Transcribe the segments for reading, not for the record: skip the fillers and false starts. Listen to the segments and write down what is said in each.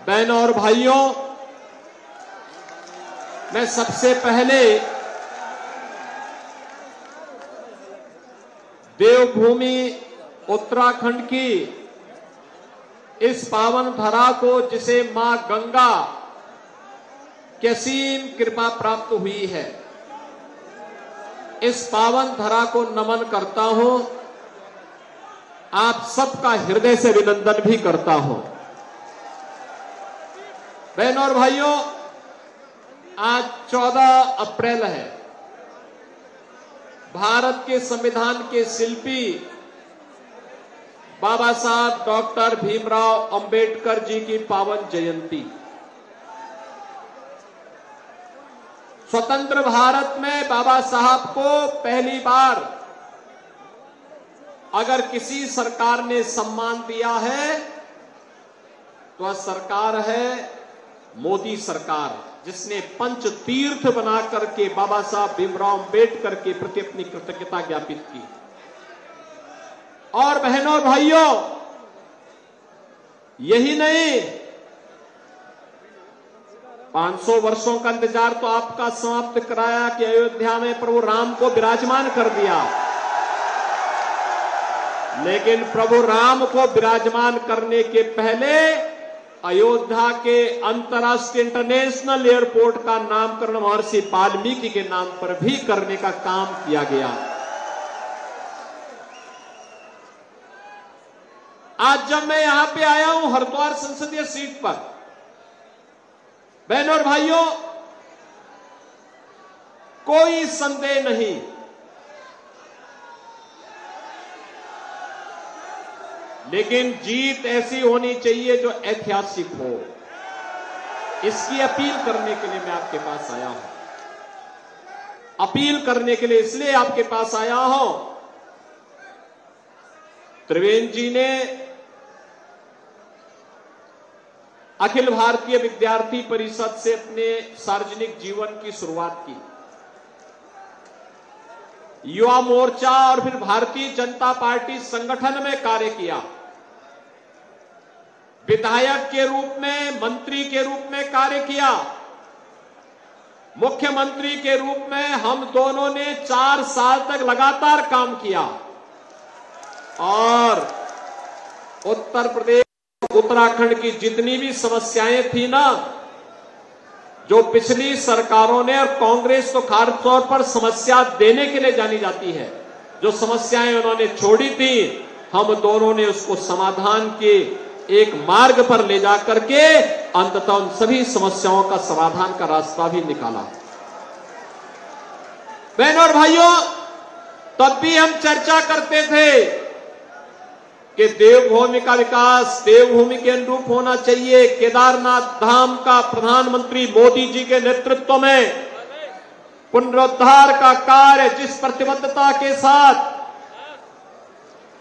बहनों और भाइयों, मैं सबसे पहले देवभूमि उत्तराखंड की इस पावन धरा को, जिसे मां गंगा की असीम कृपा प्राप्त हुई है, इस पावन धरा को नमन करता हूं। आप सबका हृदय से अभिनंदन भी करता हूं। बहनों और भाइयों, आज 14 अप्रैल है। भारत के संविधान के शिल्पी बाबा साहब डॉक्टर भीमराव अंबेडकर जी की पावन जयंती। स्वतंत्र भारत में बाबा साहब को पहली बार अगर किसी सरकार ने सम्मान दिया है तो वह सरकार है मोदी सरकार, जिसने पंच तीर्थ बना करके बाबा साहब भीमराव अंबेडकर के प्रति अपनी कृतज्ञता ज्ञापित की। और बहनों और भाइयों, यही नहीं, 500 वर्षों का इंतजार तो आपका समाप्त कराया कि अयोध्या में प्रभु राम को विराजमान कर दिया, लेकिन प्रभु राम को विराजमान करने के पहले अयोध्या के अंतर्राष्ट्रीय इंटरनेशनल एयरपोर्ट का नामकरण महर्षि वाल्मीकि के नाम पर भी करने का काम किया गया। आज जब मैं यहां पे आया हूं हरिद्वार संसदीय सीट पर, बहनों और भाइयों, कोई संदेह नहीं, लेकिन जीत ऐसी होनी चाहिए जो ऐतिहासिक हो। इसकी अपील करने के लिए मैं आपके पास आया हूं। अपील करने के लिए इसलिए आपके पास आया हूं, त्रिवेंद्र जी ने अखिल भारतीय विद्यार्थी परिषद से अपने सार्वजनिक जीवन की शुरुआत की। युवा मोर्चा और फिर भारतीय जनता पार्टी संगठन में कार्य किया। विधायक के रूप में, मंत्री के रूप में कार्य किया। मुख्यमंत्री के रूप में हम दोनों ने 4 साल तक लगातार काम किया और उत्तर प्रदेश, उत्तराखंड की जितनी भी समस्याएं थी ना, जो पिछली सरकारों ने, और कांग्रेस तो खास तौर पर समस्या देने के लिए जानी जाती है, जो समस्याएं उन्होंने छोड़ी थी, हम दोनों ने उसको समाधान के एक मार्ग पर ले जाकर के अंततः उन सभी समस्याओं का समाधान का रास्ता भी निकाला। बहनों और भाइयों, तब भी हम चर्चा करते थे कि देवभूमि का विकास देवभूमि के अनुरूप होना चाहिए। केदारनाथ धाम का प्रधानमंत्री मोदी जी के नेतृत्व में पुनरुद्धार का कार्य जिस प्रतिबद्धता के साथ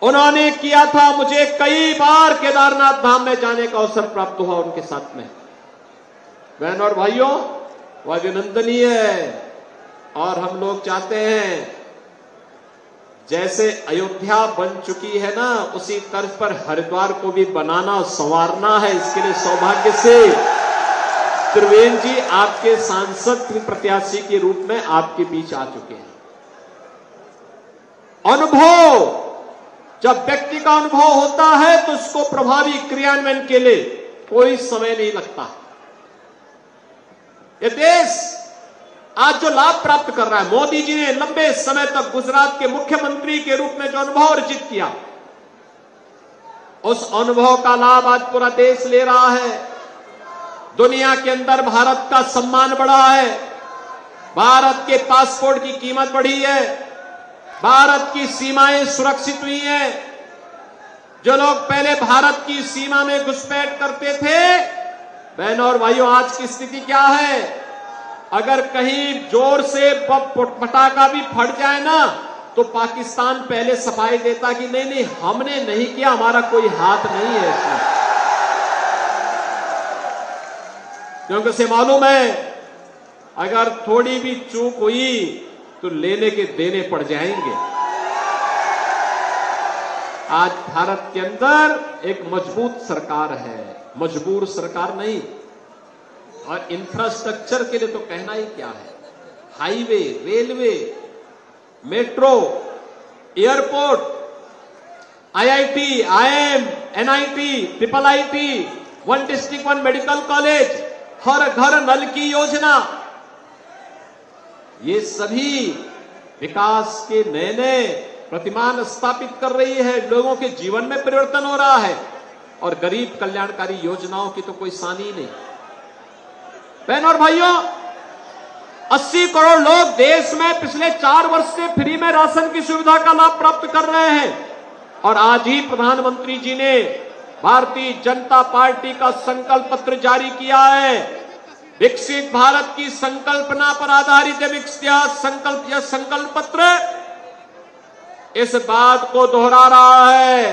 उन्होंने किया था, मुझे कई बार केदारनाथ धाम में जाने का अवसर प्राप्त हुआ उनके साथ में। बहनों और भाइयों, वह अभिनंदनीय है और हम लोग चाहते हैं जैसे अयोध्या बन चुकी है ना, उसी तर्ज पर हरिद्वार को भी बनाना और संवारना है। इसके लिए सौभाग्य से त्रिवेंद्र जी आपके सांसद प्रत्याशी के रूप में आपके बीच आ चुके हैं। अनुभव, जब व्यक्ति का अनुभव होता है तो उसको प्रभावी क्रियान्वयन के लिए कोई समय नहीं लगता। ये देश आज जो लाभ प्राप्त कर रहा है, मोदी जी ने लंबे समय तक गुजरात के मुख्यमंत्री के रूप में जो अनुभव अर्जित किया, उस अनुभव का लाभ आज पूरा देश ले रहा है। दुनिया के अंदर भारत का सम्मान बढ़ा है, भारत के पासपोर्ट की कीमत बढ़ी है, भारत की सीमाएं सुरक्षित हुई हैं। जो लोग पहले भारत की सीमा में घुसपैठ करते थे, बहनों और भाइयों, आज की स्थिति क्या है? अगर कहीं जोर से पटाखा भी फट जाए ना, तो पाकिस्तान पहले सफाई देता कि नहीं नहीं, हमने नहीं किया, हमारा कोई हाथ नहीं है इसमें। क्योंकि उसे मालूम है अगर थोड़ी भी चूक हुई तो लेने के देने पड़ जाएंगे। आज भारत के अंदर एक मजबूत सरकार है। मजबूर सरकार नहीं। और इंफ्रास्ट्रक्चर के लिए तो कहना ही क्या है, highway, railway, metro, airport, IIT, IIM, NIT, triple IT, one district one medical college, हर घर नल की योजना, ये सभी विकास के नए नए प्रतिमान स्थापित कर रही है। लोगों के जीवन में परिवर्तन हो रहा है और गरीब कल्याणकारी योजनाओं की तो कोई सानी नहीं। बहनों और भाइयों, 80 करोड़ लोग देश में पिछले 4 वर्ष से फ्री में राशन की सुविधा का लाभ प्राप्त कर रहे हैं। और आज ही प्रधानमंत्री जी ने भारतीय जनता पार्टी का संकल्प पत्र जारी किया है। विकसित भारत की संकल्पना पर आधारित यह संकल्प पत्र इस बात को दोहरा रहा है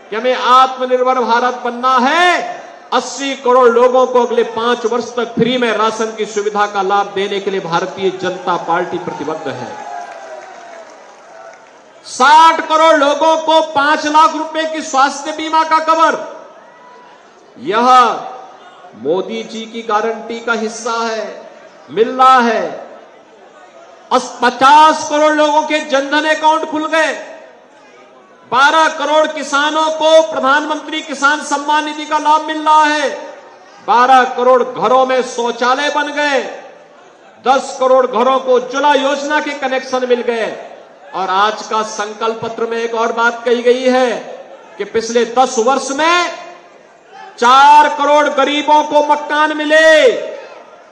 कि हमें आत्मनिर्भर भारत बनना है। 80 करोड़ लोगों को अगले 5 वर्ष तक फ्री में राशन की सुविधा का लाभ देने के लिए भारतीय जनता पार्टी प्रतिबद्ध है। 60 करोड़ लोगों को 5 लाख रुपए की स्वास्थ्य बीमा का कवर, यह मोदी जी की गारंटी का हिस्सा है, मिल रहा है। 50 करोड़ लोगों के जनधन अकाउंट खुल गए। 12 करोड़ किसानों को प्रधानमंत्री किसान सम्मान निधि का लाभ मिल रहा है। 12 करोड़ घरों में शौचालय बन गए। 10 करोड़ घरों को उज्ज्वला योजना के कनेक्शन मिल गए। और आज का संकल्प पत्र में एक और बात कही गई है कि पिछले 10 वर्ष में 4 करोड़ गरीबों को मकान मिले।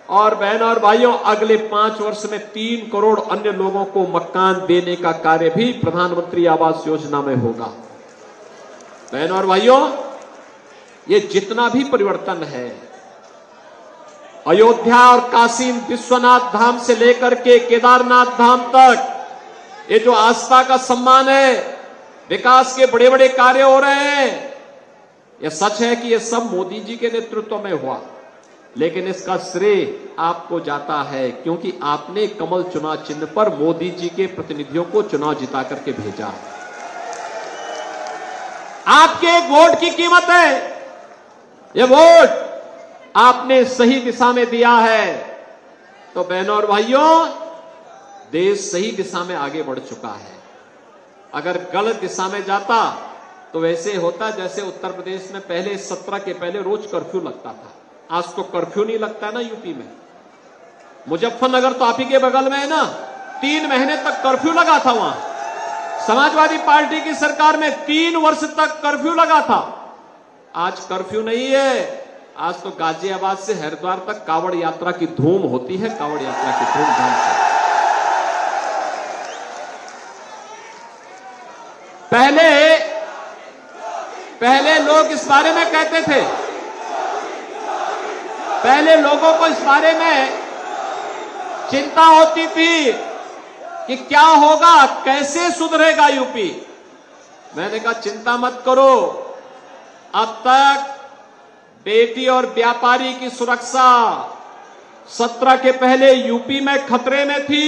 और बहनों और भाइयों, अगले 5 वर्ष में 3 करोड़ अन्य लोगों को मकान देने का कार्य भी प्रधानमंत्री आवास योजना में होगा। बहनों और भाइयों, ये जितना भी परिवर्तन है, अयोध्या और काशी विश्वनाथ धाम से लेकर के केदारनाथ धाम तक, ये जो आस्था का सम्मान है, विकास के बड़े बड़े कार्य हो रहे हैं। यह सच है कि यह सब मोदी जी के नेतृत्व में हुआ, लेकिन इसका श्रेय आपको जाता है क्योंकि आपने कमल चुनाव चिन्ह पर मोदी जी के प्रतिनिधियों को चुनाव जिता करके भेजा। आपके एक वोट की कीमत है। यह वोट आपने सही दिशा में दिया है तो बहनों और भाइयों, देश सही दिशा में आगे बढ़ चुका है। अगर गलत दिशा में जाता तो वैसे होता जैसे उत्तर प्रदेश में पहले 17 के पहले रोज कर्फ्यू लगता था। आज तो कर्फ्यू नहीं लगता ना यूपी में। मुजफ्फरनगर तो आप ही के बगल में है ना, 3 महीने तक कर्फ्यू लगा था वहां। समाजवादी पार्टी की सरकार में 3 वर्ष तक कर्फ्यू लगा था। आज कर्फ्यू नहीं है। आज तो गाजियाबाद से हरिद्वार तक कांवड़ यात्रा की धूम होती है, कांवड़ यात्रा की धूमधाम से। पहले लोग इस बारे में कहते थे, पहले लोगों को इस बारे में चिंता होती थी कि क्या होगा, कैसे सुधरेगा यूपी। मैंने कहा चिंता मत करो, अब तक बेटी और व्यापारी की सुरक्षा 17 के पहले यूपी में खतरे में थी,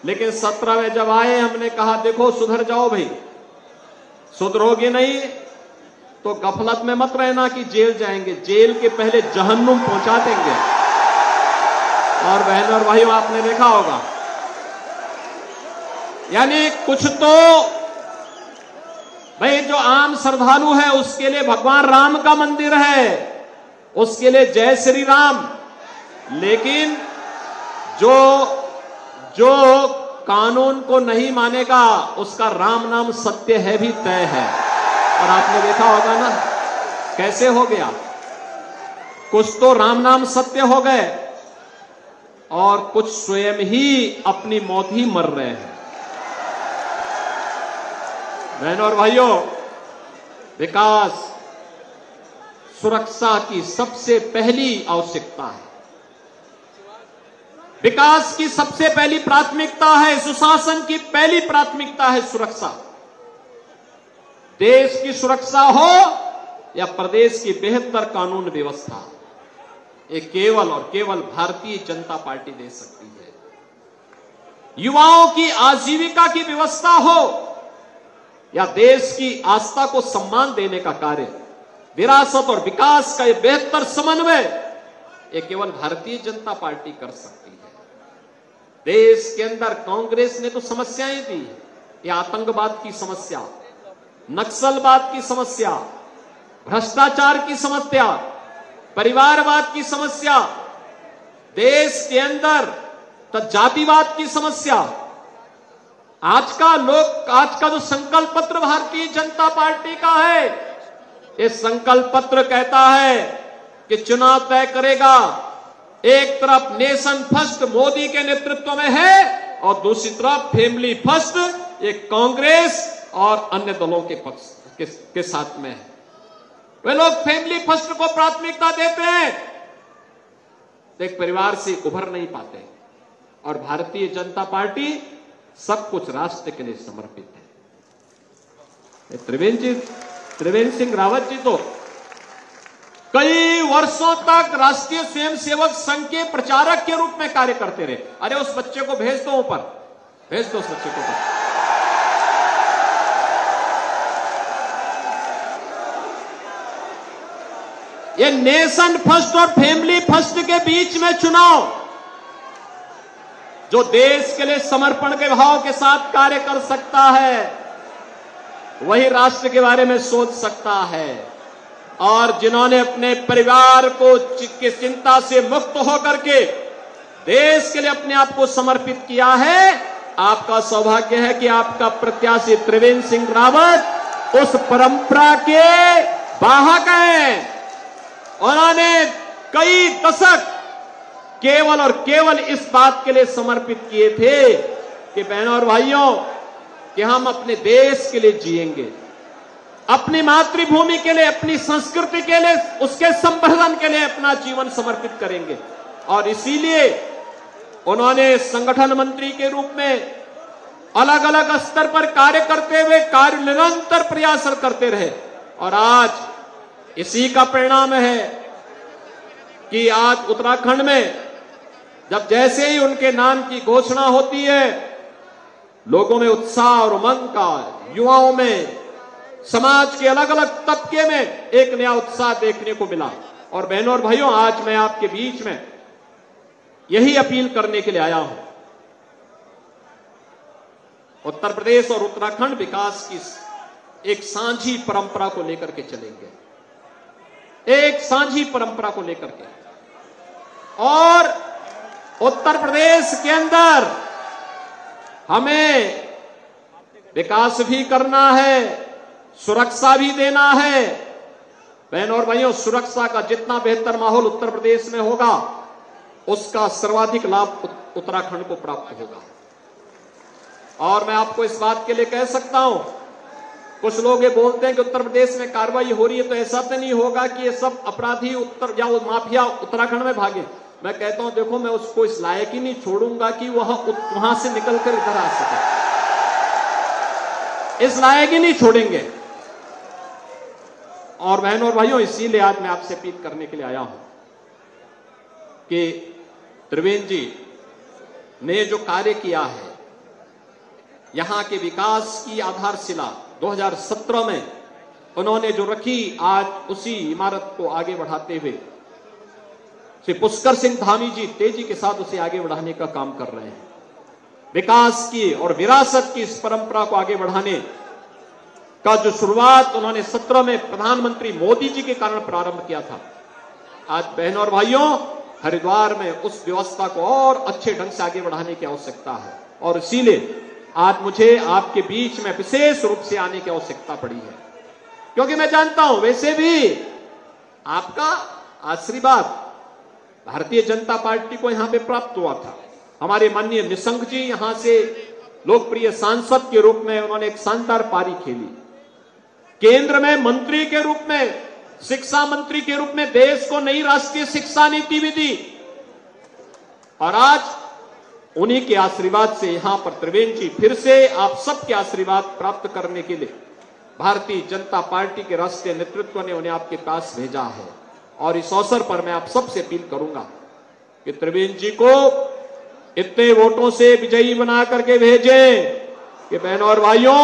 लेकिन 17 में जब आए हमने कहा देखो सुधर जाओ भाई। सुधरोगे नहीं तो गफलत में मत रहना कि जेल जाएंगे, जेल के पहले जहन्नुम पहुंचा देंगे। और बहनों और भाइयों, आपने देखा होगा, यानी कुछ तो भाई जो आम श्रद्धालु है उसके लिए भगवान राम का मंदिर है, उसके लिए जय श्री राम, लेकिन जो कानून को नहीं मानेगा उसका राम नाम सत्य है भी तय है। और आपने देखा होगा ना कैसे हो गया, कुछ तो राम नाम सत्य हो गए और कुछ स्वयं ही अपनी मौत ही मर रहे हैं। बहनों और भाइयों, विकास सुरक्षा की सबसे पहली आवश्यकता है। विकास की सबसे पहली प्राथमिकता है, सुशासन की पहली प्राथमिकता है सुरक्षा। देश की सुरक्षा हो या प्रदेश की बेहतर कानून व्यवस्था, ये केवल और केवल भारतीय जनता पार्टी दे सकती है। युवाओं की आजीविका की व्यवस्था हो या देश की आस्था को सम्मान देने का कार्य, विरासत और विकास का यह बेहतर समन्वय ये केवल भारतीय जनता पार्टी कर सकती है। देश के अंदर कांग्रेस ने तो समस्याएं दी, ये आतंकवाद की समस्या, नक्सलवाद की समस्या, भ्रष्टाचार की समस्या, परिवारवाद की समस्या, देश के अंदर तो जातिवाद की समस्या। आज का जो संकल्प पत्र भारतीय जनता पार्टी का है, ये संकल्प पत्र कहता है कि चुनाव तय करेगा, एक तरफ नेशन फर्स्ट मोदी के नेतृत्व में है और दूसरी तरफ फैमिली फर्स्ट ये कांग्रेस और अन्य दलों के पक्ष के साथ में है। वे लोग फैमिली फर्स्ट को प्राथमिकता देते हैं, एक परिवार से उभर नहीं पाते, और भारतीय जनता पार्टी सब कुछ राष्ट्र के लिए समर्पित है। त्रिवेंद्र सिंह रावत जी तो कई वर्षों तक राष्ट्रीय स्वयंसेवक संघ के प्रचारक के रूप में कार्य करते रहे। अरे उस बच्चे को भेज दो ऊपर, भेज दो उस बच्चे को ऊपर। ये नेशन फर्स्ट और फैमिली फर्स्ट के बीच में चुनाव, जो देश के लिए समर्पण के भाव के साथ कार्य कर सकता है वही राष्ट्र के बारे में सोच सकता है, और जिन्होंने अपने परिवार को की चिंता से मुक्त होकर के देश के लिए अपने आप को समर्पित किया है, आपका सौभाग्य है कि आपका प्रत्याशी त्रिवेंद्र सिंह रावत उस परंपरा के वाहक हैं। उन्होंने कई दशक केवल और केवल इस बात के लिए समर्पित किए थे कि बहनों और भाइयों कि हम अपने देश के लिए जिएंगे, अपनी मातृभूमि के लिए, अपनी संस्कृति के लिए, उसके संवर्धन के लिए अपना जीवन समर्पित करेंगे। और इसीलिए उन्होंने संगठन मंत्री के रूप में अलग अलग स्तर पर कार्य करते हुए निरंतर प्रयास करते रहे, और आज इसी का परिणाम है कि आज उत्तराखंड में जब जैसे ही उनके नाम की घोषणा होती है, लोगों में उत्साह और उमंग का, युवाओं में, समाज के अलग अलग तबके में एक नया उत्साह देखने को मिला। और बहनों और भाइयों, आज मैं आपके बीच में यही अपील करने के लिए आया हूं, उत्तर प्रदेश और उत्तराखंड विकास की एक साझी परंपरा को लेकर के चलेंगे, एक साझी परंपरा को लेकर के। और उत्तर प्रदेश के अंदर हमें विकास भी करना है, सुरक्षा भी देना है। बहनों और भाइयों, सुरक्षा का जितना बेहतर माहौल उत्तर प्रदेश में होगा, उसका सर्वाधिक लाभ उत्तराखंड को प्राप्त होगा। और मैं आपको इस बात के लिए कह सकता हूं, कुछ लोग ये बोलते हैं कि उत्तर प्रदेश में कार्रवाई हो रही है तो ऐसा तो नहीं होगा कि ये सब अपराधी माफिया उत्तराखंड में भागे। मैं कहता हूं, देखो, मैं उसको इस लायक ही नहीं छोड़ूंगा कि वहां से निकलकर इधर आ सके, इस लायक ही नहीं छोड़ेंगे। और बहनों और भाइयों, इसीलिए आज मैं आपसे अपील करने के लिए आया हूं कि त्रिवेंद्र जी ने जो कार्य किया है, यहां के विकास की आधारशिला 2017 में उन्होंने जो रखी, आज उसी इमारत को आगे बढ़ाते हुए श्री पुष्कर सिंह धामी जी तेजी के साथ उसे आगे बढ़ाने का काम कर रहे हैं। विकास की और विरासत की इस परंपरा को आगे बढ़ाने का जो शुरुआत उन्होंने 17 में प्रधानमंत्री मोदी जी के कारण प्रारंभ किया था, आज बहनों और भाइयों हरिद्वार में उस व्यवस्था को और अच्छे ढंग से आगे बढ़ाने की आवश्यकता है। और इसीलिए आज मुझे आपके बीच में विशेष रूप से आने की आवश्यकता पड़ी है, क्योंकि मैं जानता हूं वैसे भी आपका आशीर्वाद भारतीय जनता पार्टी को यहां पे प्राप्त हुआ था। हमारे माननीय निशंक जी यहां से लोकप्रिय सांसद के रूप में उन्होंने एक शानदार पारी खेली, केंद्र में मंत्री के रूप में, शिक्षा मंत्री के रूप में देश को नई राष्ट्रीय शिक्षा नीति भी दी, और आज उन्हीं के आशीर्वाद से यहां पर त्रिवेंद्र जी फिर से आप सबके आशीर्वाद प्राप्त करने के लिए भारतीय जनता पार्टी के राष्ट्रीय नेतृत्व ने उन्हें आपके पास भेजा है। और इस अवसर पर मैं आप सबसे अपील करूंगा कि त्रिवेंद्र जी को इतने वोटों से विजयी बना करके भेजें कि बहनों और भाइयों,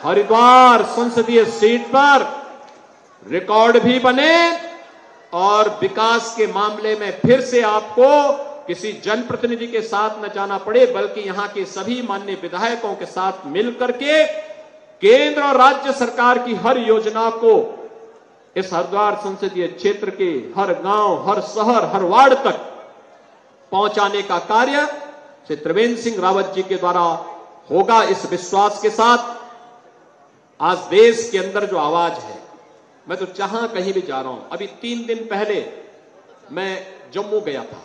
हरिद्वार संसदीय सीट पर रिकॉर्ड भी बने और विकास के मामले में फिर से आपको किसी जनप्रतिनिधि के साथ न जाना पड़े, बल्कि यहां के सभी माननीय विधायकों के साथ मिलकर के केंद्र और राज्य सरकार की हर योजना को इस हरिद्वार संसदीय क्षेत्र के हर गांव, हर शहर, हर वार्ड तक पहुंचाने का कार्य श्री त्रिवेंद्र सिंह रावत जी के द्वारा होगा। इस विश्वास के साथ आज देश के अंदर जो आवाज है, मैं तो जहां कहीं भी जा रहा हूं, अभी 3 दिन पहले मैं जम्मू गया था,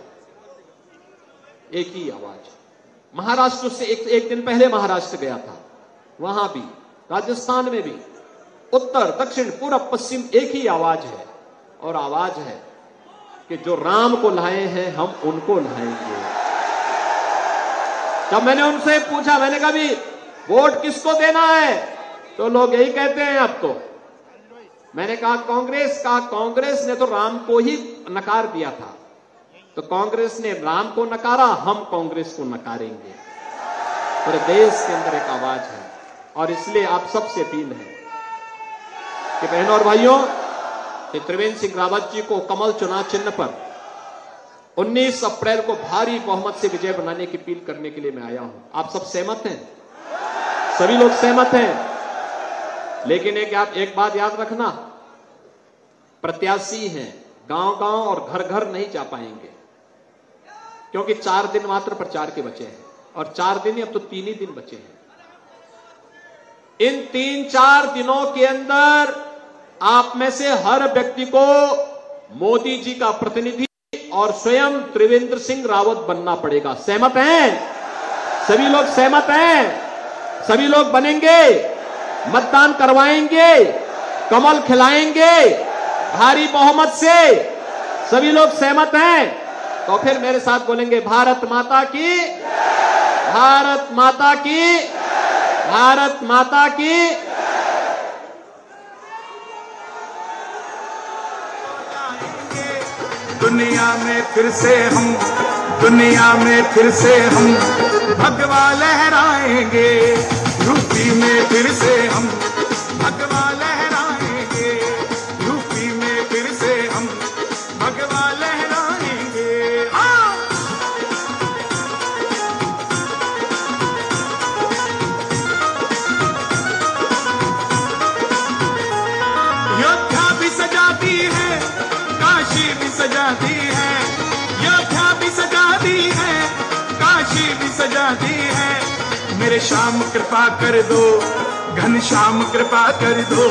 एक ही आवाज। महाराष्ट्र से एक दिन पहले महाराष्ट्र गया था, वहां भी, राजस्थान में भी, उत्तर, दक्षिण, पूरब, पश्चिम एक ही आवाज है, और आवाज है कि जो राम को लाए हैं हम उनको लाएंगे। जब मैंने उनसे पूछा, मैंने कहा भी वोट किसको देना है, तो लोग यही कहते हैं अब तो। मैंने कहा कांग्रेस ने तो राम को ही नकार दिया था, तो कांग्रेस ने राम को नकारा, हम कांग्रेस को नकारेंगे। पूरे देश के अंदर एक आवाज है, और इसलिए आप सबसे अपील है कि बहनों और भाइयों, त्रिवेंद्र सिंह रावत जी को कमल चुनाव चिन्ह पर 19 अप्रैल को भारी बहुमत से विजय बनाने की अपील करने के लिए मैं आया हूं। आप सब सहमत हैं? सभी लोग सहमत हैं? लेकिन एक बात याद रखना, प्रत्याशी हैं, गांव-गांव और घर-घर नहीं जा पाएंगे, क्योंकि 4 दिन मात्र प्रचार के बचे हैं, और 4 दिन ही, अब तो 3 ही दिन बचे हैं। इन 3-4 दिनों के अंदर आप में से हर व्यक्ति को मोदी जी का प्रतिनिधि और स्वयं त्रिवेंद्र सिंह रावत बनना पड़ेगा। सहमत हैं? सभी लोग सहमत हैं? सभी लोग बनेंगे, मतदान करवाएंगे, कमल खिलाएंगे भारी बहुमत से। सभी लोग सहमत हैं? तो फिर मेरे साथ बोलेंगे, भारत माता की, भारत माता की, भारत माता की। दुनिया में फिर से हम, दुनिया में फिर से हम भगवा लहराएंगे, यूपी में फिर से हम भगवा लहराएंगे, यूपी में फिर से हम भगवा लहराएंगे। हाँ, योद्धा भी सजाती है, काशी भी सजाती है, योद्धा भी सजाती है, काशी भी सजाती है। मेरे श्याम कृपा कर दो, घनश्याम कृपा कर दो,